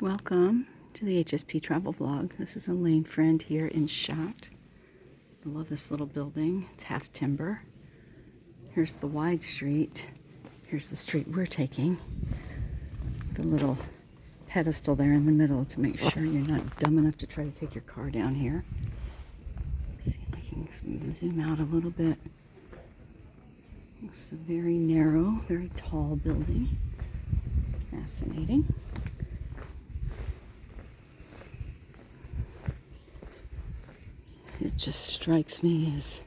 Welcome to the HSP travel vlog. This is Alane, Freund here in Chartres. I love this little building. It's half timber. Here's the wide street. Here's the street we're taking. The little pedestal there in the middle to make sure you're not dumb enough to try to take your car down here. See if I can zoom out a little bit. It's a very narrow, very tall building. Fascinating. It just strikes me as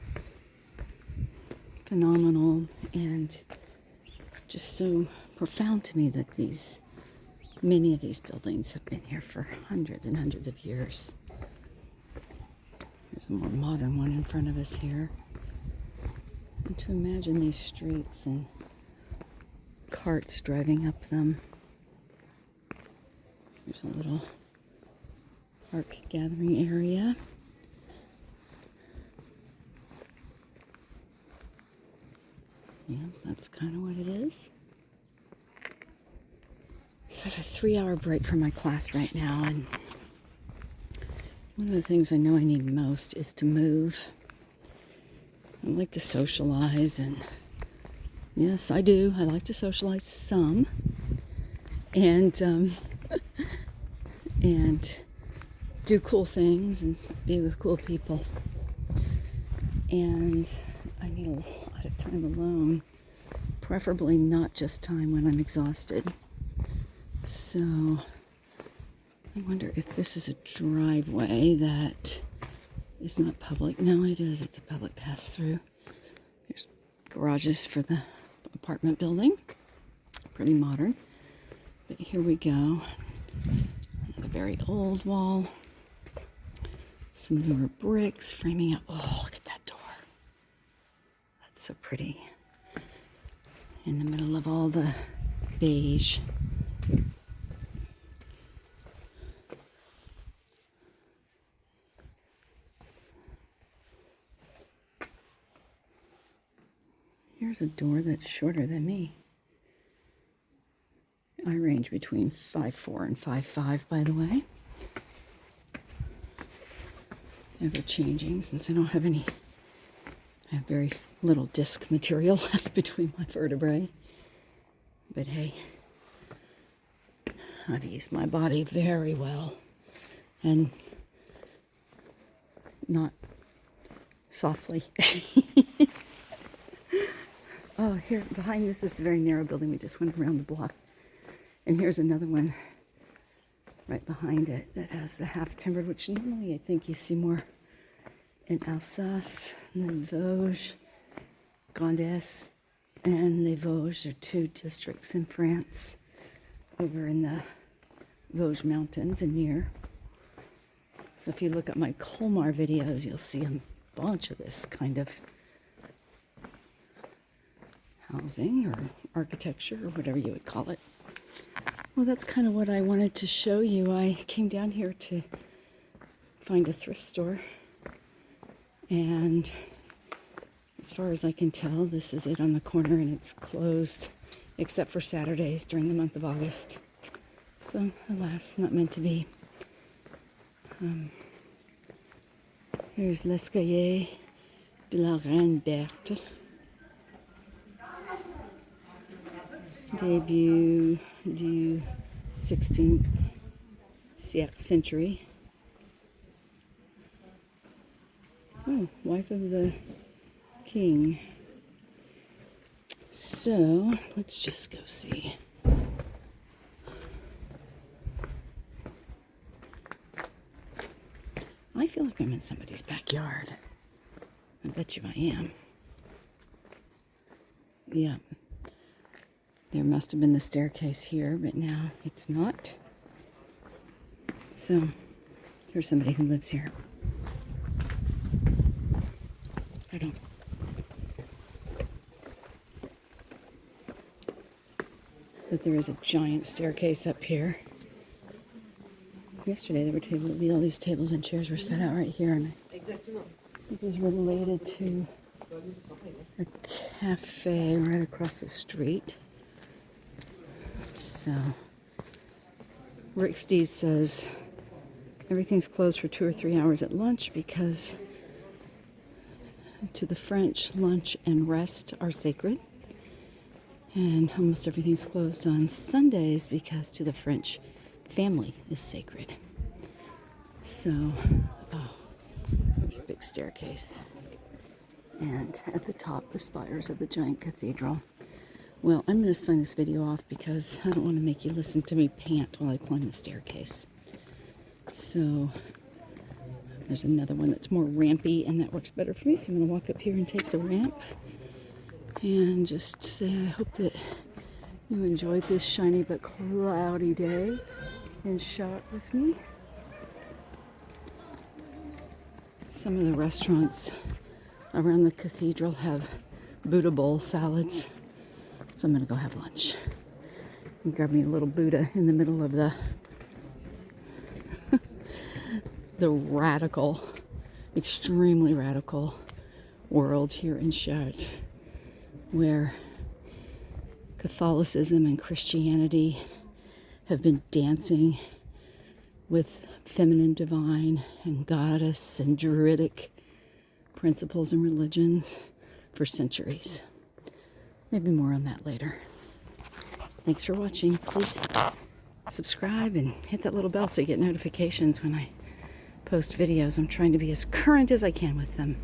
phenomenal and just so profound to me that many of these buildings have been here for hundreds and hundreds of years. There's a more modern one in front of us here. And to imagine these streets and carts driving up them. There's a little park gathering area. Yeah, that's kind of what it is. So I have a 3-hour break from my class right now, and one of the things I know I need most is to move. I like to socialize, and yes, I do. I like to socialize some, and and do cool things and be with cool people. And I need a lot of time alone, preferably not just time when I'm exhausted. So I wonder if this is a driveway that is not public. No, it is. It's a public pass-through. There's garages for the apartment building. Pretty modern. But here we go. A very old wall. Some newer bricks framing up. Oh, look at that door. That's so pretty. In the middle of all the beige. Here's a door that's shorter than me. I range between 5'4" and 5'5", by the way. Ever changing since I don't have any. I have very little disc material left between my vertebrae. But hey, I've used my body very well. And not softly. Oh, here behind this is the very narrow building. We just went around the block. And here's another one right behind it that has the half timbered, which normally I think you see more in Alsace, and then Vosges, Grand Est, and les Vosges are two districts in France over in the Vosges Mountains and near. So if you look at my Colmar videos, you'll see a bunch of this kind of housing or architecture or whatever you would call it. Well, that's kind of what I wanted to show you. I came down here to find a thrift store, and as far as I can tell, this is it on the corner, and it's closed except for Saturdays during the month of August. So, alas, not meant to be. Here's l'escalier de la Reine Berthe. Debut du 16th century. Oh, wife of the king. So, let's just go see. I feel like I'm in somebody's backyard. I bet you I am. Yeah. There must have been the staircase here, but now it's not. So, here's somebody who lives here. But there is a giant staircase up here. Yesterday there were all these tables and chairs were set out right here, and it was related to a cafe right across the street. So Rick Steve says everything's closed for 2 or 3 hours at lunch because to the French, lunch and rest are sacred. And almost everything's closed on Sundays because to the French, family is sacred. So, there's a big staircase. And at the top, the spires of the giant cathedral. Well, I'm going to sign this video off because I don't want to make you listen to me pant while I climb the staircase. So, there's another one that's more rampy, and that works better for me. So I'm going to walk up here and take the ramp. And just say I hope that you enjoyed this shiny but cloudy day in Chartres with me. Some of the restaurants around the cathedral have Buddha bowl salads. So I'm going to go have lunch. And grab me a little Buddha in the middle of the radical, extremely radical world here in Chartres, where Catholicism and Christianity have been dancing with feminine divine and goddess and druidic principles and religions for centuries. Maybe more on that later. Thanks for watching. Please subscribe and hit that little bell so you get notifications when I post videos. I'm trying to be as current as I can with them.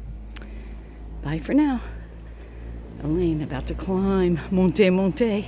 Bye for now. Alane, about to climb. Monte.